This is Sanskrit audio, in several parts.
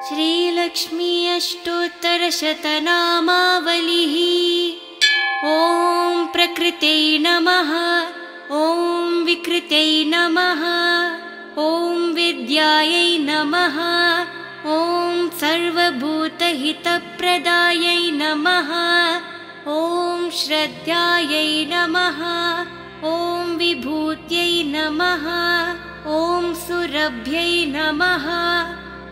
श्रीलक्ष्मी अष्टोत्तरशतनामावलिः। ॐ प्रकृत्यै नमः, ॐ विकृत्यै नमः, ॐ विद्यायै नमः, ॐ सर्वभूतहितप्रदायै नमः, ॐ श्रद्धायै नमः, ॐ विभूत्यै नमः, ॐ सुरभ्यै नमः,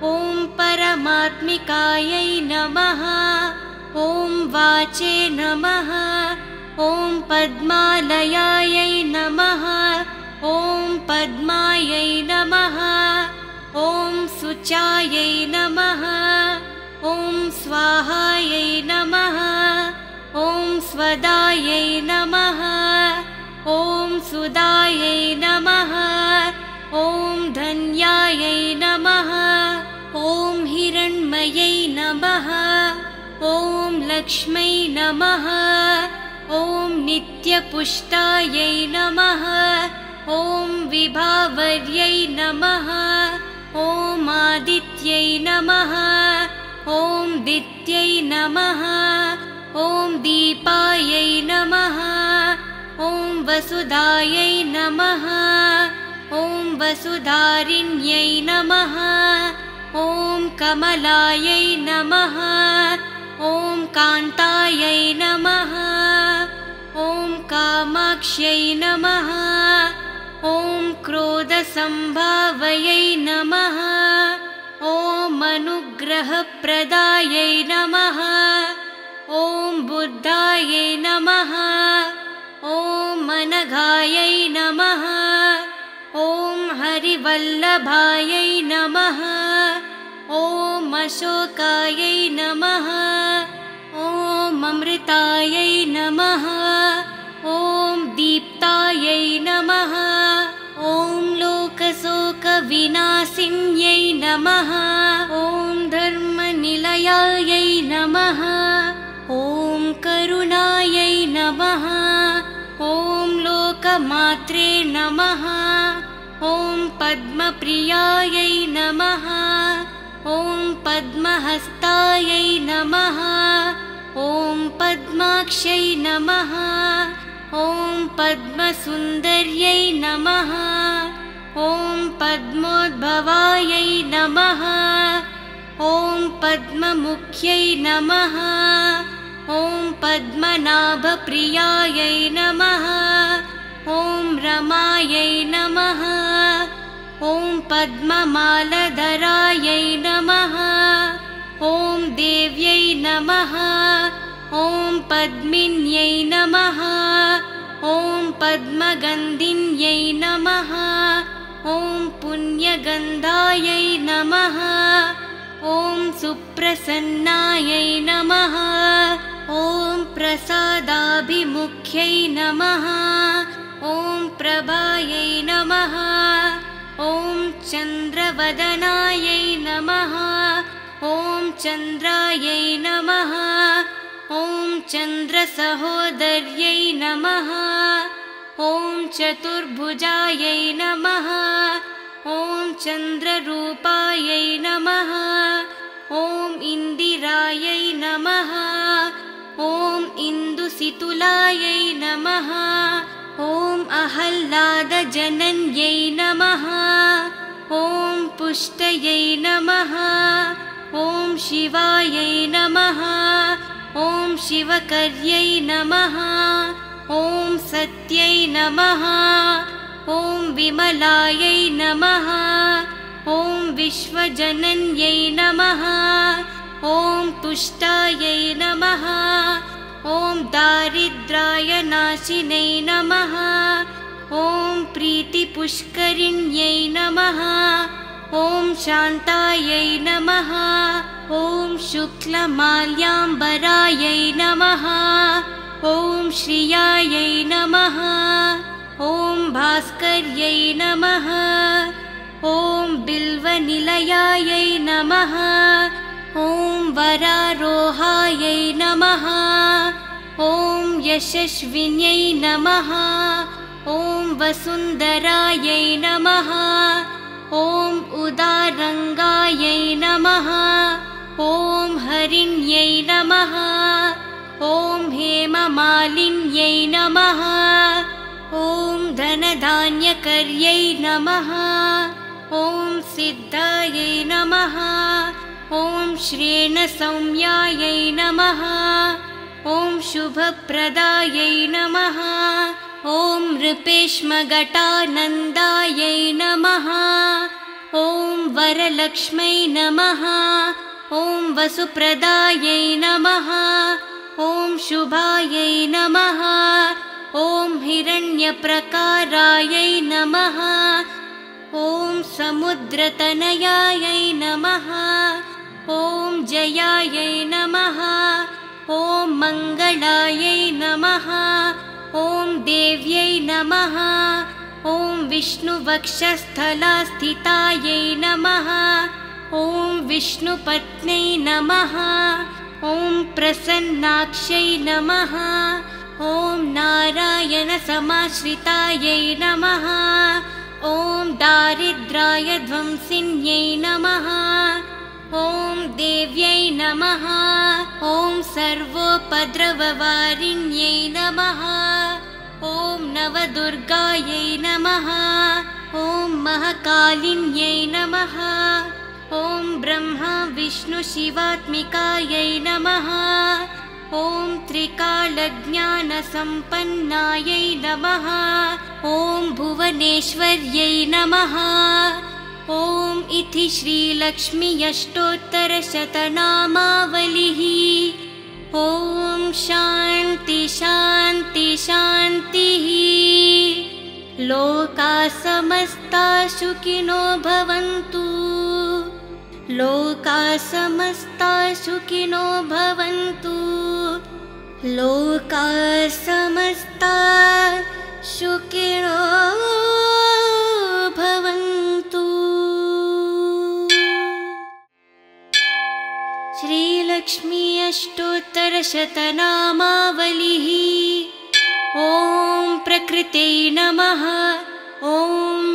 ॐ परमात्मिकायै नमः, ॐ वाचे नमः, ॐ पद्मालयायै नमः, ॐ पद्मायै नमः, ॐ शुचायै नमः, ॐ स्वाहायै नमः, ॐ स्वदायै नमः, ॐ सुदायै नमः, ॐ धन्यायै नमः, ॐ हिरण्मयै नमः, ॐ लक्ष्मै नमः, ॐ नित्यपुष्टायै नमः, ॐ विभावर्यै नमः, ॐ आदित्यै नमः, ॐ दित्यै नमः, ॐ दीपायै नमः, ॐ वसुधायै नमः, ॐ वसुधारिण्यै नमः, ॐ कमलायै नमः, ॐ कान्तायै नमः, ॐ कामाक्ष्यै नमः, ॐ क्रोधसम्भावयै नमः, ॐ अनुग्रहप्रदायै नमः, ॐ बुद्धायै नमः, ॐ अनघायै नमः, ॐ हरिवल्लभायै नमः, ॐ अशोकायै नमः, ॐ अमृतायै नमः, ॐ दीप्तायै नमः, ॐ लोकशोकविनाशिन्यै नमः, ॐ धर्मनिलयायै नमः, ॐ करुणायै नमः, ॐ लोकमात्रे नमः, ॐ पद्मप्रियायै नमः, ॐ पद्महस्तायै नमः, ॐ पद्माक्ष्यै नमः, ॐ पद्मसुन्दर्यै नमः, ॐ पद्मोद्भवायै नमः, ॐ पद्ममुख्यै नमः, ॐ पद्मनाभप्रियायै नमः, ॐ रमायै नमः, ॐ पद्ममालधरायै नमः, ॐ देव्यै नमः, ॐ पद्मिन्यै नमः, ॐ पद्मगन्धिन्यै नमः, ॐ पुण्यगन्धायै नमः, ॐ सुप्रसन्नायै नमः, ॐ प्रसादाभिमुख्यै नमः, ॐ प्रभायै नमः, ॐ चन्द्रवदनायै नमः, ॐ चन्द्रायै नमः, ॐ चन्द्रसहोदर्यै नमः, ॐ चतुर्भुजायै नमः, ॐ चन्द्ररूपायै नमः, ॐ इन्दिरायै नमः, ॐ इन्दुसितुलायै नमः, ॐ अहल्लादजनन्यै नमः, ॐ पुष्टयै नमः, ॐ शिवायै नमः, ॐ शिवकर्यै नमः, ॐ सत्यै नमः, ॐ विमलायै नमः, ॐ विश्वजनन्यै नमः, ॐ तुष्टायै नमः, ॐ दारिद्र्यनाशिनै नमः, ॐ प्रीतिपुष्करिण्यै नमः, ॐ शान्तायै नमः, ॐ शुक्लमाल्याम्बरायै नमः, ॐ श्रियायै नमः, ॐ भास्कर्यै नमः, ॐ बिल्वनिलयायै नमः, ॐ वरारोहायै नमः, ॐ यशस्विन्यै नमः, ॐ वसुन्धरायै नमः, ॐ उदारङ्गायै नमः। हरिण्यै नमः। ॐ हेममालिन्यै नमः। ॐ धनधान्यकर्यै नमः। ॐ सिद्धायै नमः। ॐ श्रेणसौम्यायै नमः। ॐ शुभप्रदायै नमः। ॐ नृपेश्मघटानन्दायै नमः। ॐ वरलक्ष्मै नमः। ॐ वसुप्रदायै नमः। ॐ शुभायै नमः। ॐ हिरण्यप्रकारायै नमः। ॐ समुद्रतनयायै नमः। ॐ जयायै नमः। ॐ मङ्गलायै नमः। ॐ देव्यै नमः। ॐ विष्णुवक्षस्थलास्थितायै नमः। ॐ विष्णुपत्न्यै नमः। ॐ प्रसन्नाक्ष्यै नमः। ॐ नारायणसमाश्रितायै नमः। ॐ दारिद्र्यध्वंसिन्यै नमः। ॐ देव्यै नमः। ॐ सर्वोपद्रववारिण्यै नमः। ॐ नवदुर्गायै नमः। ॐ महाकालिन्यै नमः। ॐ ब्रह्मा विष्णुशिवात्मिकायै नमः। ॐ त्रिकालज्ञानसम्पन्नायै नमः। ॐ भुवनेश्वर्यै नमः। ॐ इति श्रीलक्ष्मी अष्टोत्तरशतनामावलिः। ॐ शान्ति शान्ति शान्तिः। लोकाः समस्ताः सुखिनो भवन्तु। लोकाः समस्ताः सुखिनो भवन्तु। लोकाः समस्ताः सुखिनो भवन्तु। श्रीलक्ष्मी अष्टोत्तरशतनामावलिः। ॐ प्रकृत्यै नमः। ॐ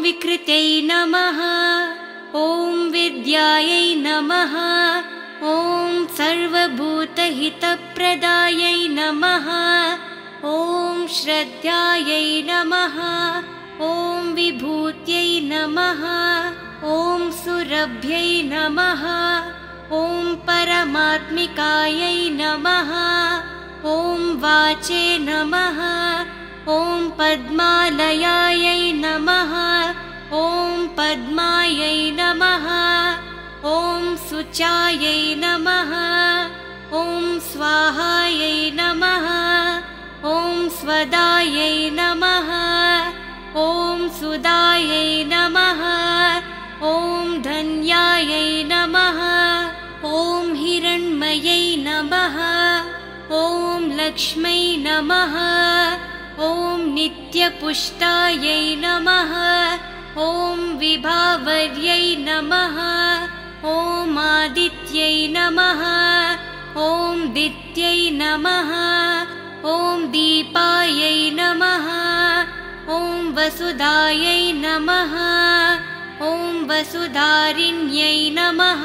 विकृत्यै नमः। ॐ विद्यायै नमः। ॐ सर्वभूतहितप्रदायै नमः। ॐ श्रद्धायै नमः। ॐ विभूत्यै नमः। ॐ सुरभ्यै नमः। ॐ परमात्मिकायै नमः। ॐ वाचे नमः। ॐ पद्मालयायै नमः। ॐ पद्मायै नमः। ॐ शुचायै नमः। ॐ स्वाहायै नमः। ॐ स्वदायै नमः। ॐ सुदायै नमः। ॐ धन्यायै नमः। ॐ हिरण्मयै नमः। ॐ लक्ष्मै नमः। ॐ नित्यपुष्टायै नमः। ॐ विभावर्यै नमः। ॐ आदित्यै नमः। ॐ दित्यै नमः। ॐ दीपायै नमः। ॐ वसुधायै नमः। ॐ वसुधारिण्यै नमः।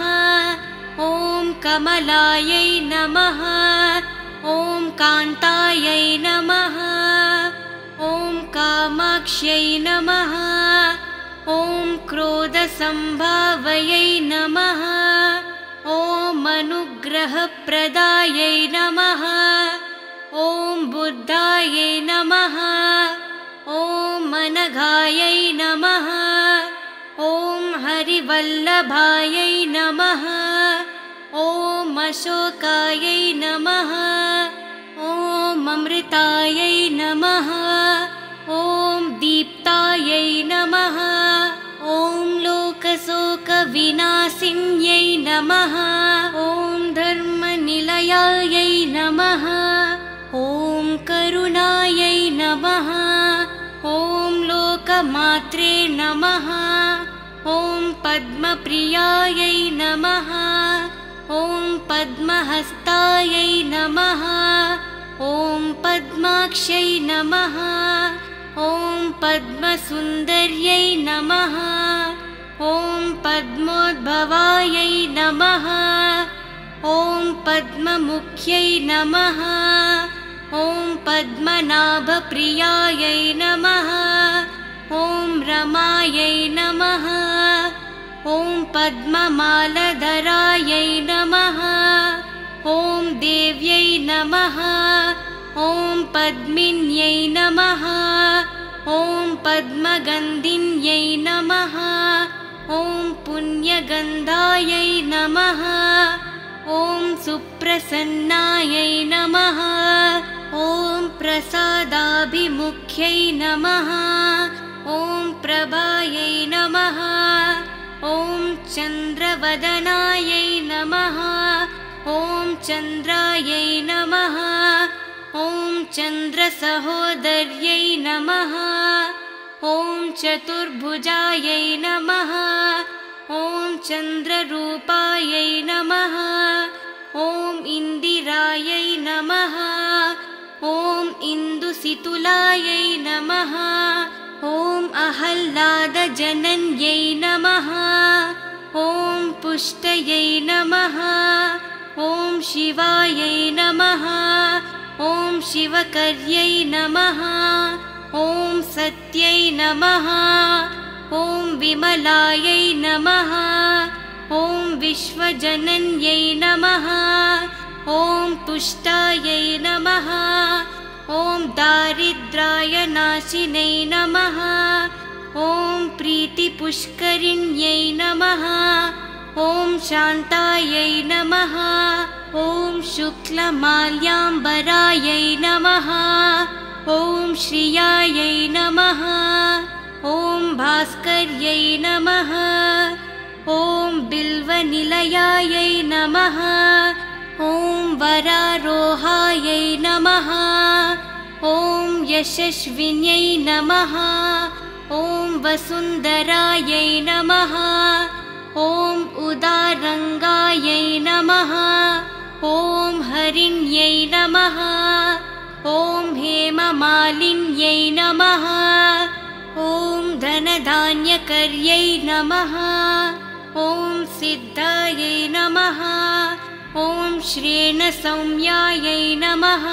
ॐ कमलायै नमः। ॐ कान्तायै नमः। ॐ कामाक्ष्यै नमः। ॐ क्रोधसम्भावयै नमः। ॐ अनुग्रहप्रदायै नमः। ॐ बुद्धायै नमः। ॐ अनघायै नमः। ॐ हरिवल्लभायै नमः। ॐ अशोकायै नमः। ॐ अमृतायै नमः। ॐ दीप्तायै नमः। ॐ लोकशोकविनाशिन्यै नमः। ॐ धर्मनिलयायै नमः। ॐ करुणायै नमः। ॐ लोकमात्रे नमः। ॐ पद्मप्रियायै नमः। ॐ पद्महस्तायै नमः। ॐ पद्माक्ष्यै नमः। ॐ पद्मसुन्दर्यै नमः। ॐ पद्मोद्भवायै नमः। ॐ पद्ममुख्यै नमः। ॐ पद्मनाभप्रियायै नमः। ॐ रमायै नमः। ॐ पद्ममालधरायै नमः। ॐ देव्यै नमः। ॐ पद्मिन्यै नमः। ॐ पद्मगन्धिन्यै नमः। ॐ पुण्यगन्धायै नमः। ॐ सुप्रसन्नायै नमः। ॐ प्रसादाभिमुख्यै नमः। ॐ प्रभायै नमः। ॐ चन्द्रवदनायै नमः। ॐ चन्द्रायै नमः। ॐ चन्द्रसहोदर्यै नमः। ॐ चतुर्भुजायै नमः। ॐ चन्द्ररूपायै नमः। ॐ इन्दिरायै नमः। ॐ इन्दुसितुलायै नमः। ॐ अहल्लादजनन्यै नमः। ॐ पुष्टयै नमः। ॐ शिवायै नमः। ॐ शिवकर्यै नमः। ॐ सत्यै नमः। ॐ विमलायै नमः। ॐ विश्वजनन्यै नमः। ॐ तुष्टायै नमः। ॐ दारिद्र्यनाशिनै नमः। ॐ प्रीतिपुष्करिण्यै नमः। ॐ शान्तायै नमः। ॐ शुक्लमाल्याम्बरायै नमः। ॐ श्रियायै नमः। ॐ भास्कर्यै नमः। ॐ बिल्वनिलयायै नमः। ॐ वरारोहायै नमः। ॐ यशस्विन्यै नमः। ॐ वसुन्धरायै नमः। ॐ उदारङ्गायै नमः। ॐ हरिण्यै नमः। ॐ हेममालिन्यै नमः। ॐ धनधान्यकर्यै नमः। ॐ सिद्धायै नमः। ॐ श्रेणसौम्यायै नमः।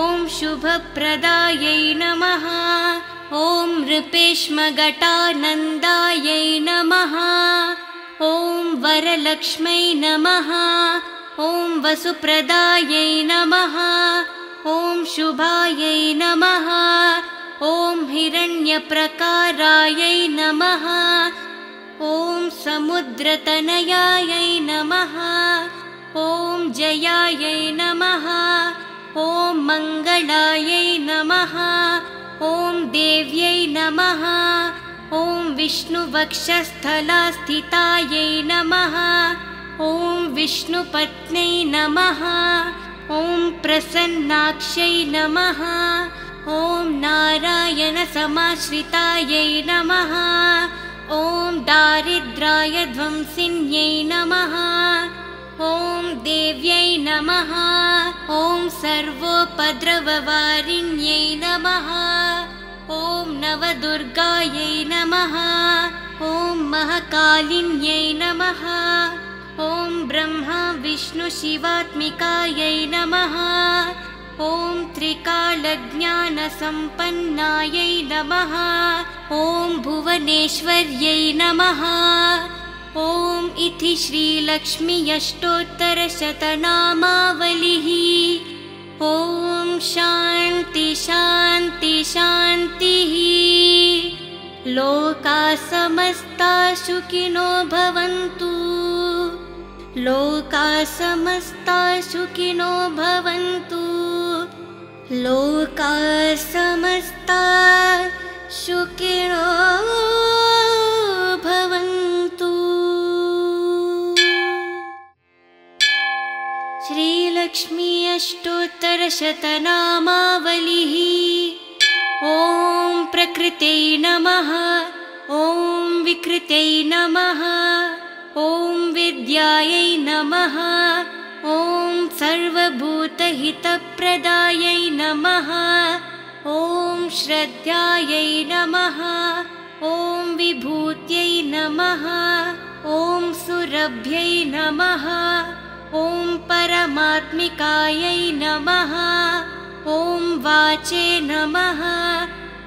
ॐ शुभप्रदायै नमः। ॐ नृपेश्मघटानन्दायै नमः। ॐ वरलक्ष्मै नमः। ॐ वसुप्रदायै नमः। ॐ शुभायै नमः। ॐ हिरण्यप्रकारायै नमः। ॐ समुद्रतनयायै नमः। ॐ जयायै नमः। ॐ मङ्गलायै नमः। ॐ देव्यै नमः। ॐ विष्णुवक्षस्थलास्थितायै नमः। ॐ विष्णुपत्न्यै नमः। ॐ प्रसन्नाक्ष्यै नमः। ॐ नारायणसमाश्रितायै नमः। ॐ दारिद्र्यध्वंसिन्यै नमः। ॐ देव्यै नमः। ॐ सर्वोपद्रववारिण्यै नमः। ॐ नवदुर्गायै नमः। ॐ महाकालिन्यै नमः। ॐ ब्रह्मा विष्णुशिवात्मिकायै नमः। ॐ त्रिकालज्ञानसम्पन्नायै नमः। ॐ भुवनेश्वर्यै नमः। ॐ इति श्रीलक्ष्मी अष्टोत्तरशतनामावलिः। ॐ शान्ति शान्ति शान्तिः। लोकाः समस्ताः सुखिनो भवन्तु। लोकाः समस्ताः सुखिनो भवन्तु। लोकाः समस्ताः सुखिनो भवन्तु। श्रीलक्ष्मी अष्टोत्तरशतनामावलिः। ॐ प्रकृत्यै नमः। ॐ विकृत्यै नमः। ॐ विद्यायै नमः। ॐ सर्वभूतहितप्रदायै नमः। ॐ श्रद्धायै नमः। ॐ विभूत्यै नमः। ॐ सुरभ्यै नमः। ॐ परमात्मिकायै नमः। ॐ वाचे नमः।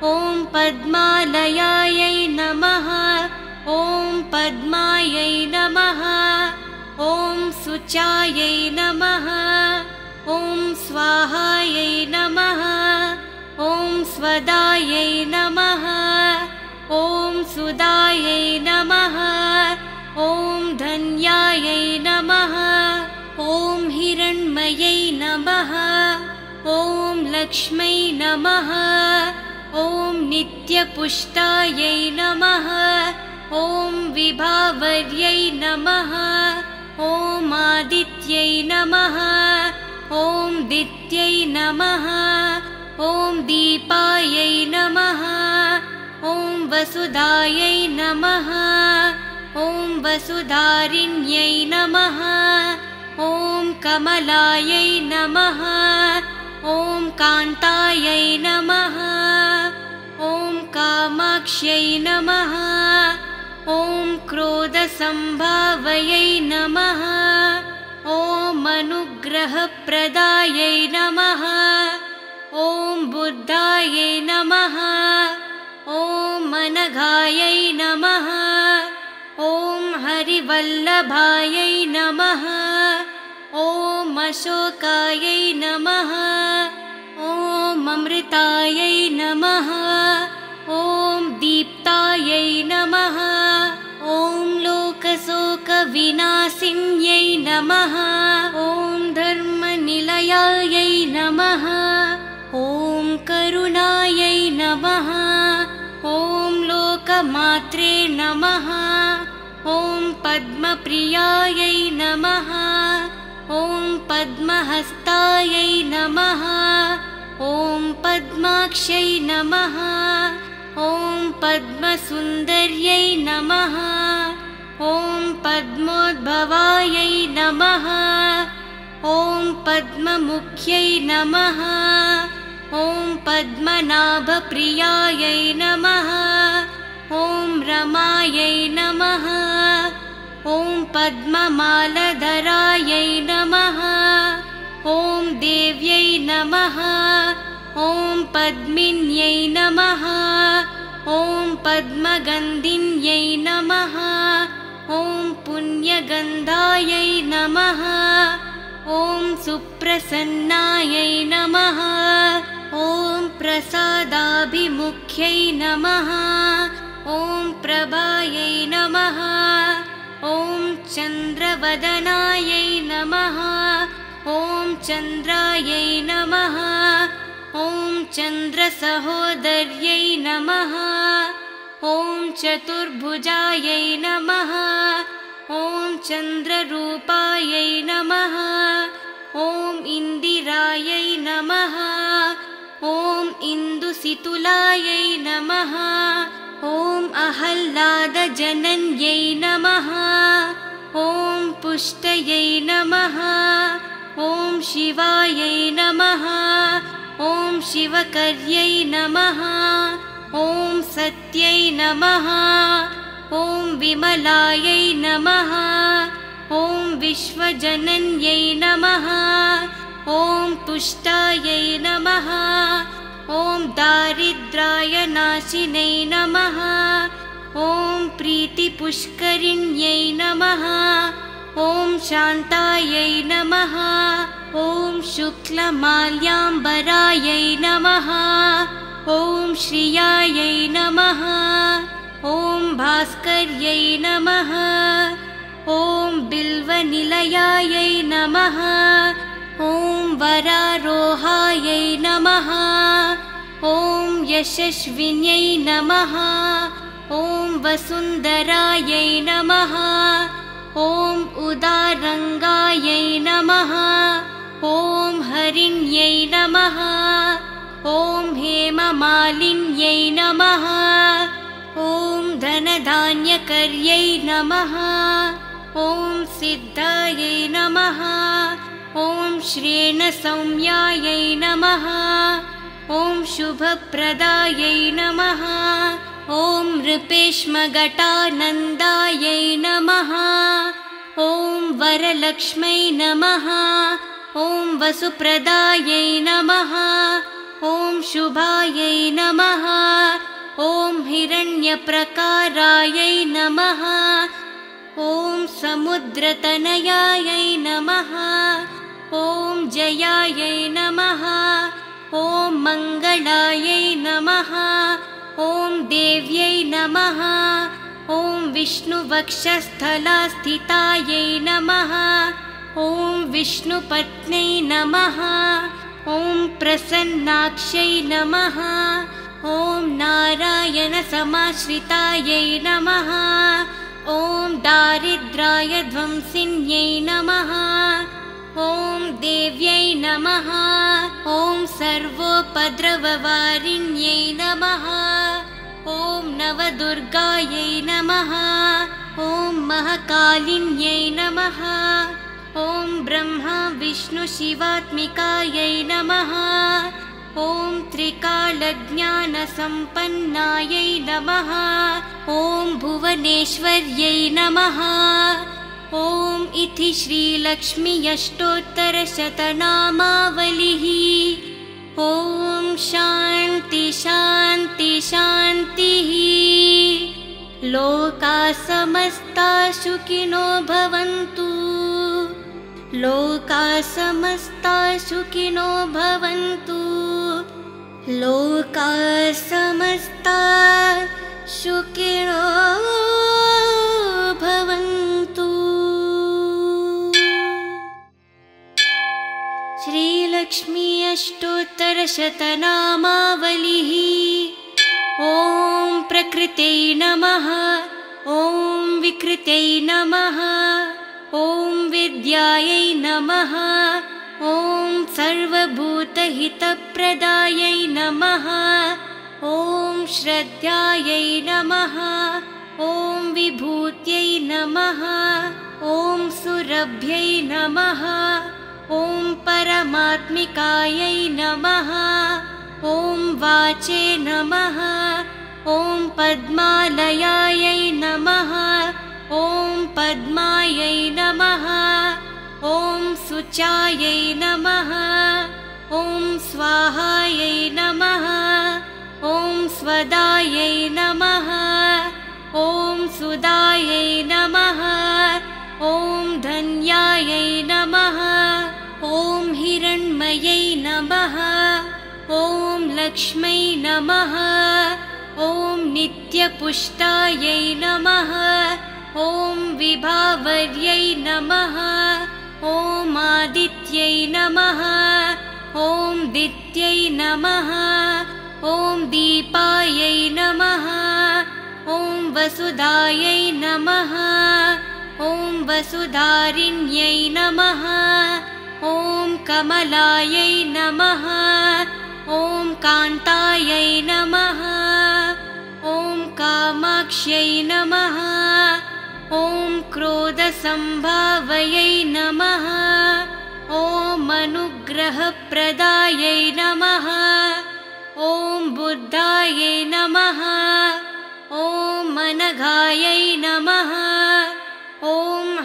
ॐ पद्मालयायै नमः। ॐ पद्मायै नमः। ॐ शुचायै नमः। ॐ स्वाहायै नमः। ॐ स्वदायै नमः। ॐ सुदायै नमः। ॐ धन्यायै नमः। ॐ हिरण्मयै नमः। ॐ लक्ष्मै नमः। ॐ नित्यपुष्टायै नमः। ॐ विभावर्यै नमः। ॐ आदित्यै नमः। ॐ दित्यै नमः। ॐ दीपायै नमः। ॐ वसुधायै नमः। ॐ वसुधारिण्यै नमः। ॐ कमलायै नमः। ॐ कान्तायै नमः। ॐ कामाक्ष्यै नमः। ॐ क्रोधसम्भावयै नमः। ॐ अनुग्रहप्रदायै नमः। ॐ बुद्धायै नमः। ॐ अनघायै नमः। ॐ हरिवल्लभायै नमः। ॐ अशोकायै नमः। ॐ अमृतायै नमः। ॐ दीप्तायै नमः। ॐ लोकशोकविनाशिन्यै नमः। ॐ धर्मनिलयायै नमः। ॐ करुणायै नमः। ॐ लोकमात्रे नमः। ॐ पद्मप्रियायै नमः। ॐ पद्महस्तायै नमः। ॐ पद्माक्ष्यै नमः। ॐ पद्मसुन्दर्यै नमः। ॐ पद्मोद्भवायै नमः। ॐ पद्ममुख्यै नमः। ॐ पद्मनाभप्रियायै नमः। ॐ रमायै नमः। ॐ पद्ममालधरायै नमः। ॐ देव्यै नमः। ॐ पद्मिन्यै नमः। ॐ पद्मगन्धिन्यै नमः। ॐ पुण्यगन्धायै नमः। ॐ सुप्रसन्नायै नमः। ॐ प्रसादाभिमुख्यै नमः। ॐ प्रभायै नमः। ॐ चन्द्रवदनायै नमः। ॐ चन्द्रायै नमः। ॐ चन्द्रसहोदर्यै नमः। ॐ चतुर्भुजायै नमः। ॐ चन्द्ररूपायै नमः। ॐ इन्दिरायै नमः। ॐ इन्दुसितुलायै नमः। ॐ अहल्लादजनन्यै नमः। ॐ पुष्टयै नमः। ॐ शिवायै नमः। ॐ शिवकर्यै नमः। ॐ सत्यै नमः। ॐ विमलायै नमः। ॐ विश्वजनन्यै नमः। ॐ तुष्टायै नमः। ॐ दारिद्र्याय नाशिनै नमः। ॐ प्रीतिपुष्करिण्यै नमः। ॐ शान्तायै नमः। ॐ शुक्लमाल्याम्बरायै नमः। ॐ श्रियायै नमः। ॐ भास्कर्यै नमः। ॐ बिल्वनिलयायै नमः। ॐ वरारोहायै नमः। ॐ यशस्विन्यै नमः। ॐ वसुन्धरायै नमः। ॐ उदारङ्गायै नमः। ॐ हरिण्यै नमः। ॐ हेममालिन्यै नमः। ॐ धनधान्यकर्यै नमः। ॐ सिद्धायै नमः। ॐ श्रेणसौम्यायै नमः। ॐ शुभप्रदायै नमः। ॐ नृपेश्मघटानन्दायै नमः। ॐ वरलक्ष्मै नमः। ॐ वसुप्रदायै नमः। ॐ शुभायै नमः। ॐ हिरण्यप्रकारायै नमः। ॐ समुद्रतनयायै नमः। ॐ जयायै नमः। ॐ मङ्गलायै नमः। ॐ देव्यै नमः। ॐ विष्णुवक्षस्थलास्थितायै नमः। ॐ विष्णुपत्न्यै नमः। ॐ प्रसन्नाक्ष्यै नमः। ॐ नारायणसमाश्रितायै नमः। ॐ दारिद्र्यध्वंसिन्यै नमः। ॐ देव्यै नमः। ॐ सर्वोपद्रववारिण्यै नमः। ॐ नवदुर्गायै नमः। ॐ महाकालिन्यै नमः। ॐ ब्रह्मा विष्णुशिवात्मिकायै नमः। ॐ त्रिकालज्ञानसम्पन्नायै नमः। ॐ भुवनेश्वर्यै नमः। ॐ इति श्रीलक्ष्मी अष्टोत्तरशतनामावलिः। ॐ शान्ति शान्ति शान्तिः। लोकाः समस्ताः सुखिनो भवन्तु। लोकाः समस्ताः सुखिनो भवन्तु। लोकाः समस्ताः सुखिनो भवन्तु। श्रीलक्ष्मी अष्टोत्तरशतनामावलिः। ॐ प्रकृत्यै नमः। ॐ विकृत्यै नमः। ॐ विद्यायै नमः। ॐ सर्वभूतहितप्रदायै नमः। ॐ श्रद्धायै नमः। ॐ विभूत्यै नमः। ॐ सुरभ्यै नमः। ॐ परमात्मिकायै नमः। ॐ वाचे नमः। ॐ पद्मालयायै नमः। ॐ पद्मायै नमः। ॐ शुचायै नमः। ॐ स्वाहायै नमः। ॐ स्वदायै नमः। ॐ सुदायै नमः। ॐ धन्यायै नमः। ॐ हिरण्मयै नमः। ॐ लक्ष्मै नमः। ॐ नित्यपुष्टायै नमः। ॐ विभावर्यै नमः। ॐ आदित्यै नमः। ॐ दित्यै नमः। ॐ दीपायै नमः। ॐ वसुधायै नमः। ॐ वसुधारिण्यै नमः। ॐ कमलायै नमः। ॐ कान्तायै नमः। ॐ कामाक्ष्यै नमः। ॐ क्रोधसम्भावयै नमः। ॐ अनुग्रहप्रदायै नमः। ॐ बुद्धायै नमः। ॐ अनघायै नमः। ॐ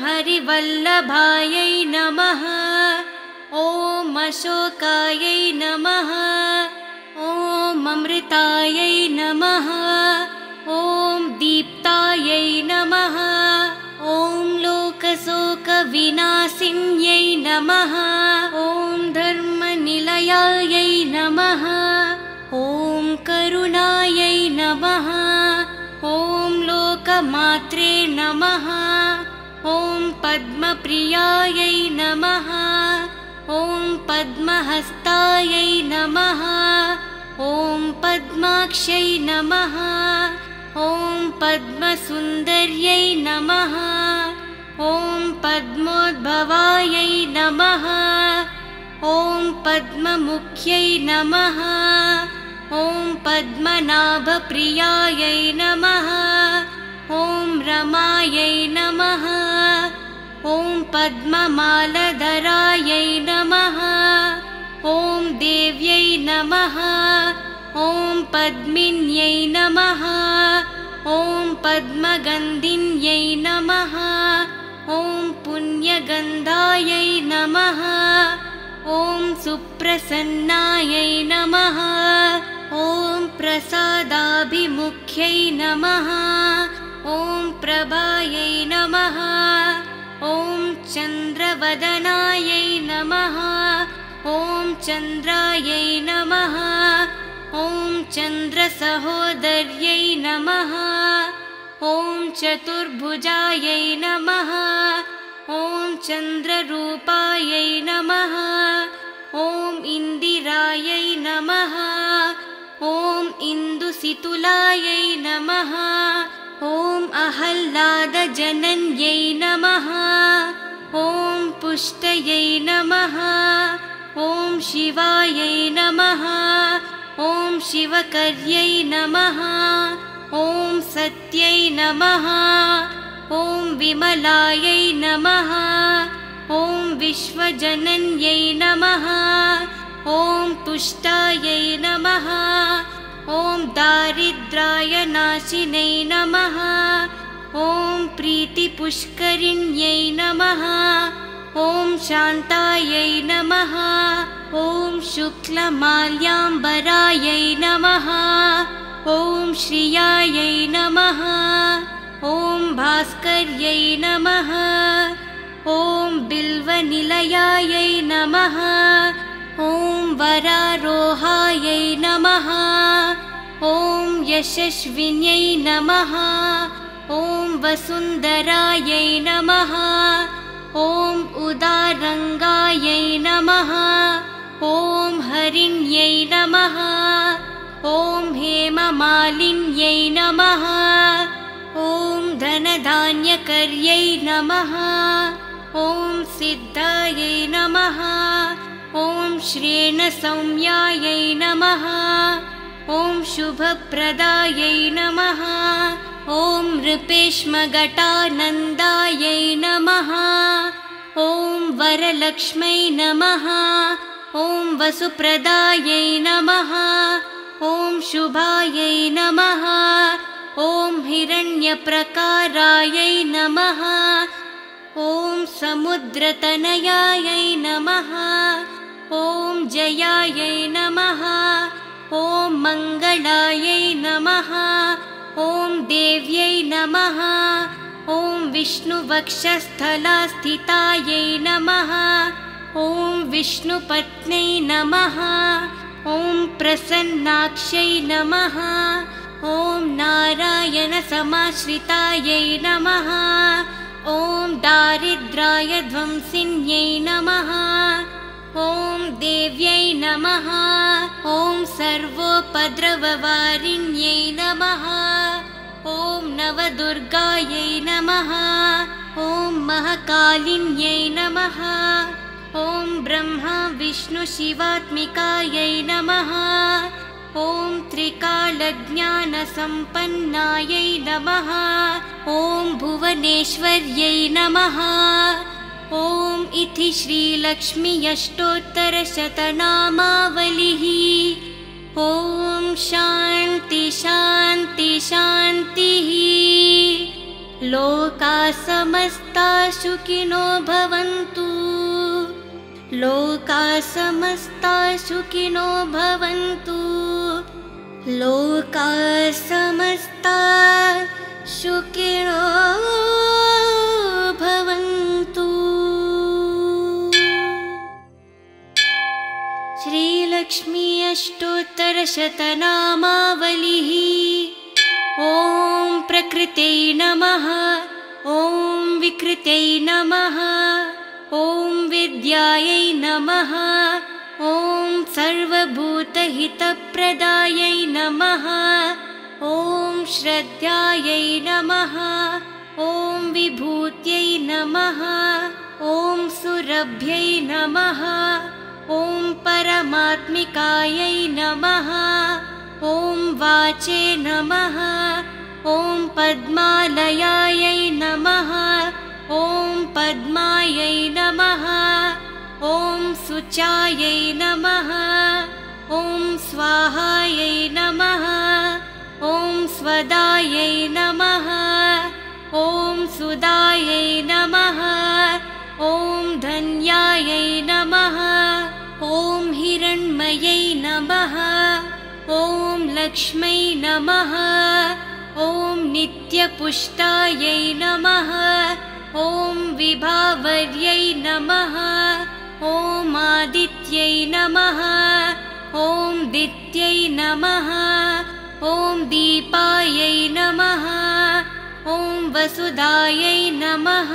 हरिवल्लभायै नमः। ॐ अशोकायै नमः। ॐ अमृतायै नमः। ॐ दीप्तायै नमः। ॐ लोकशोकविनाशिन्यै नमः। ॐ धर्मनिलयायै नमः। ॐ करुणायै नमः। ॐ लोकमात्रे नमः। ॐ पद्मप्रियायै नमः। ॐ पद्महस्तायै नमः। ॐ पद्माक्ष्यै नमः। ॐ पद्मसुन्दर्यै नमः। ॐ पद्मोद्भवायै नमः। ॐ पद्ममुख्यै नमः। ॐ पद्मनाभप्रियायै नमः। ॐ रमायै नमः। ॐ पद्ममालधरायै नमः। ॐ देव्यै नमः। ॐ पद्मिन्यै नमः। ॐ पद्मगन्धिन्यै नमः। ॐ पुण्य गन्धायै नमः। ॐ सुप्रसन्नायै नमः। ॐ प्रसादाभिमुख्यै नमः। ॐ प्रभायै नमः। ॐ चन्द्रवदनायै नमः। ॐ चन्द्रायै नमः। ॐ चन्द्रसहोदर्यै नमः। ॐ चतुर्भुजायै नमः। ॐ चन्द्ररूपायै नमः। ॐ इन्दिरायै नमः। ॐ इन्दुसितुलायै नमः। ॐ अहल्लादजनन्यै नमः। ॐ पुष्टयै नमः। ॐ शिवायै नमः। ॐ शिवकर्यै नमः। ॐ सत्यै नमः। ॐ विमलायै नमः। ॐ विश्वजनन्यै नमः। ॐ तुष्टायै नमः। ॐ दारिद्र्यनाशिन्यै नमः। ॐ प्रीतिपुष्करिण्यै नमः। ॐ शान्तायै नमः। ॐ शुक्लमाल्याम्बरायै नमः। ॐ श्रियायै नमः। ॐ भास्कर्यै नमः। ॐ बिल्वनिलयायै नमः। ॐ वरारोहायै नमः। ॐ यशस्विन्यै नमः। ॐ वसुन्धरायै नमः। ॐ उदारङ्गायै नमः। ॐ हरिण्यै नमः। ॐ हेममालिन्यै नमः। ॐ धनधान्यकर्यै नमः। ॐ सिद्धायै नमः। ॐ श्रेणसौम्यायै नमः। ॐ शुभप्रदायै नमः। ॐ नृपेश्मघटानन्दायै नमः। ॐ वरलक्ष्मै नमः। ॐ वसुप्रदायै नमः। ॐ शुभायै नमः। ॐ हिरण्यप्रकारायै नमः। ॐ समुद्रतनयायै नमः। ॐ जयायै नमः। ॐ मङ्गलायै नमः। ॐ देव्यै नमः। ॐ विष्णुवक्षस्थलास्थितायै नमः। ॐ विष्णुपत्न्यै नमः। ॐ प्रसन्नाक्ष्यै नमः। ॐ नारायणसमाश्रितायै नमः। ॐ दारिद्र्यध्वंसिन्यै नमः। ॐ देव्यै नमः। ॐ सर्वोपद्रववारिण्यै नमः। ॐ नवदुर्गायै नमः। ॐ महाकालिन्यै नमः। ॐ ब्रह्मा विष्णुशिवात्मिकायै नमः। ॐ त्रिकालज्ञानसम्पन्नायै नमः। ॐ भुवनेश्वर्यै नमः। ॐ इति श्रीलक्ष्मी अष्टोत्तरशतनामावलिः। ॐ शान्ति शान्ति शान्तिः। लोकाः समस्ताः सुखिनो भवन्तु। लोकाः समस्ताः सुखिनो भवन्तु। लोकाः समस्ताः सुखिनो भवन्तु। श्रीलक्ष्मी अष्टोत्तरशतनामावलिः। ॐ प्रकृत्यै नमः। ॐ विकृत्यै नमः। ॐ विद्यायै नमः। ॐ सर्वभूतहितप्रदायै नमः। ॐ श्रद्धायै नमः। ॐ विभूत्यै नमः। ॐ सुरभ्यै नमः। ॐ परमात्मिकायै नमः। ॐ वाचे नमः। ॐ पद्मालयायै नमः। ॐ पद्मायै नमः। ॐ शुचायै नमः। ॐ स्वाहायै नमः। ॐ स्वदायै नमः। ॐ सुदायै नमः। ॐ चैतन्यायै नमः। ॐ हिरण्मयै नमः। ॐ लक्ष्मै नमः। ॐ नित्यपुष्टायै नमः। ॐ विभावर्यै नमः। ॐ आदित्यै नमः। ॐ दित्यै नमः। ॐ दीपायै नमः। ॐ वसुधायै नमः।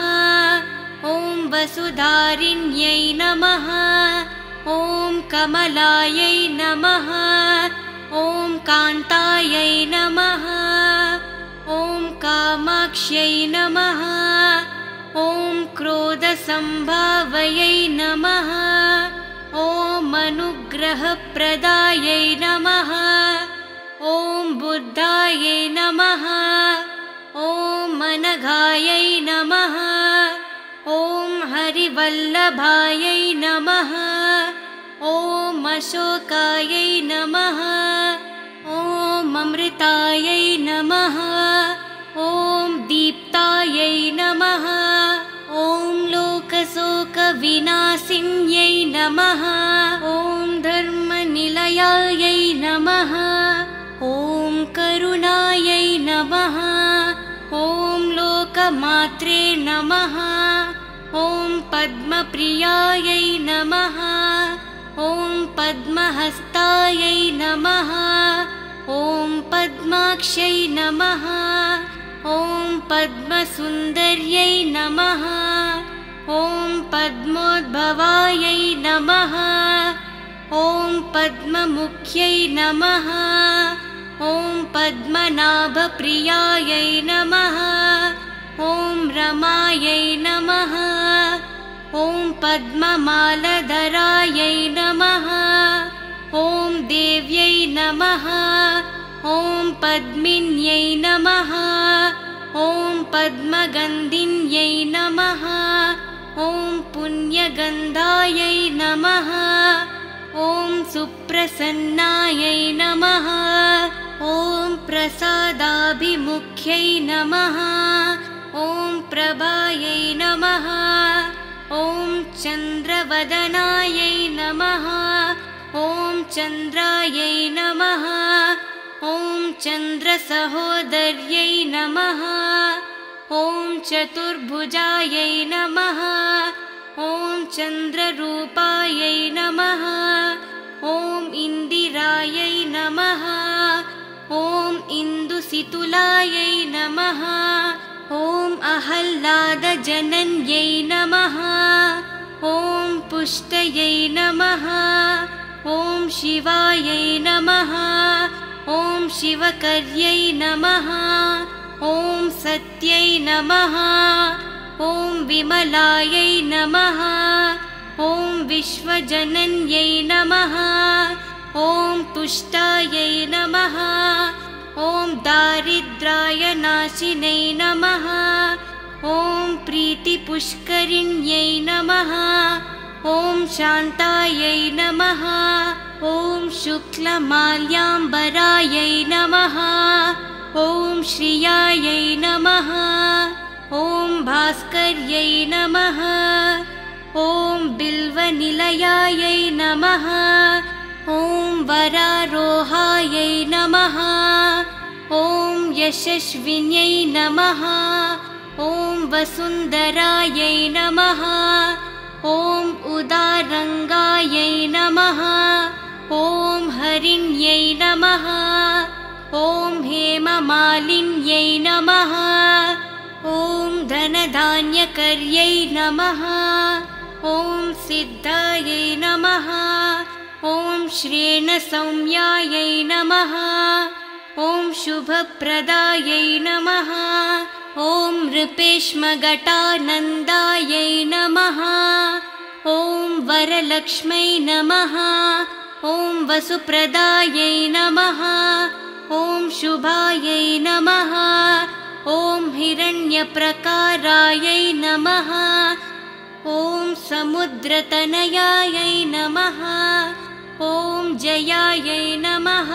ॐ वसुधारिण्यै नमः। ॐ कमलायै नमः। ॐ कान्तायै नमः। ॐ कामाक्ष्यै नमः। ॐ क्रोधसम्भावयै नमः। ॐ अनुग्रहप्रदायै नमः। ॐ बुद्धायै नमः। ॐ अनघायै नमः। ॐ हरिवल्लभायै नमः। ॐ अशोकायै नमः। ॐ अमृतायै नमः। ॐ दीप्तायै नमः। ॐ लोकशोकविनाशिन्यै नमः। ॐ धर्मनिलयायै नमः। ॐ करुणायै नमः। ॐ लोकमात्रे नमः। ॐ पद्मप्रियायै नमः। ॐ पद्महस्तायै नमः। ॐ पद्माक्ष्यै नमः। ॐ पद्मसुन्दर्यै नमः। ॐ पद्मोद्भवायै नमः। ॐ पद्ममुख्यै नमः। ॐ पद्मनाभप्रियायै नमः। ॐ रमायै नमः। ॐ पद्ममालधरायै नमः। ॐ देव्यै नमः। ॐ पद्मिन्यै नमः। ॐ पद्मगन्धिन्यै नमः। ॐ पुण्यगन्धायै नमः। ॐ सुप्रसन्नायै नमः। ॐ प्रसादाभिमुख्यै नमः। ॐ प्रभायै नमः। ॐ चन्द्रवदनायै नमः। ॐ चन्द्रायै नमः। ॐ चन्द्रसहोदर्यै नमः। ॐ चतुर्भुजायै नमः। ॐ चन्द्ररूपायै नमः। ॐ इन्दिरायै नमः। ॐ इन्दुसितुलायै नमः। ॐ अहल्लादजनन्यै नमः। ॐ पुष्टयै नमः। ॐ शिवायै नमः। ॐ शिवकर्यै नमः। ॐ सत्यै नमः। ॐ विमलायै नमः। ॐ विश्वजनन्यै नमः। ॐ तुष्टायै नमः। ॐ दारिद्र्यनाशिनै नमः। ॐ प्रीतिपुष्करिण्यै नमः। ॐ शान्तायै नमः। ॐ शुक्लमाल्याम्बरायै नमः। ॐ श्रियायै नमः। ॐ भास्कर्यै नमः। ॐ बिल्वनिलयायै नमः। ॐ वरारोहायै नमः। ॐ यशस्विन्यै नमः। ॐ वसुन्धरायै नमः। ॐ उदारङ्गायै नमः। ॐ हरिण्यै नमः। ॐ हेममालिन्यै नमः। ॐ धनधान्यकर्यै नमः। ॐ सिद्धायै नमः। ॐ श्रेणसौम्यायै नमः। ॐ शुभप्रदायै नमः। ॐ नृपेश्मघटानन्दायै नमः। ॐ वरलक्ष्मै नमः। ॐ वसुप्रदायै नमः। ॐ शुभायै नमः। ॐ हिरण्यप्रकारायै नमः। ॐ समुद्रतनयायै नमः। ॐ जयायै नमः।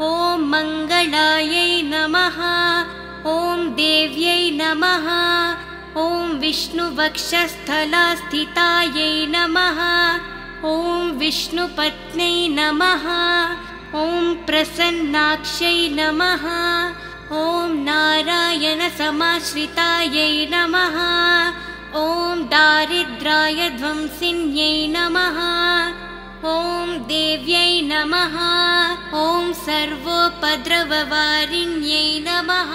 ॐ मङ्गलायै नमः। ॐ देव्यै नमः। ॐ विष्णुवक्षस्थलास्थितायै नमः। ॐ विष्णुपत्न्यै नमः। ॐ प्रसन्नाक्ष्यै नमः। ॐ नारायणसमाश्रितायै नमः। ॐ दारिद्र्याय ध्वंसिन्यै नमः। ॐ देव्यै नमः। ॐ सर्वोपद्रववारिण्यै नमः।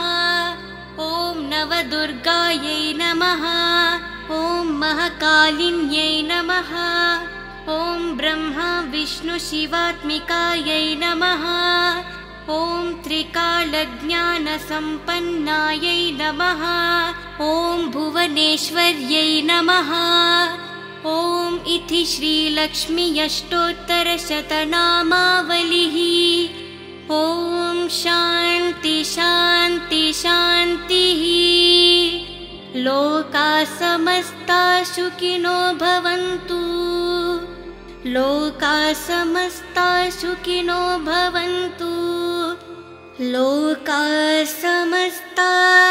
ॐ नवदुर्गायै नमः। ॐ महाकालिन्यै नमः। ॐ ब्रह्मा विष्णुशिवात्मिकायै नमः। ॐ त्रिकालज्ञानसम्पन्नायै नमः। ॐ भुवनेश्वर्यै नमः। ॐ इति श्रीलक्ष्मी अष्टोत्तरशतनामावलिः। ॐ शान्ति शान्ति शान्तिः। लोकाः समस्ताः सुखिनो भवन्तु। लोकाः समस्ताः सुखिनो भवन्तु। लोकाः समस्ताः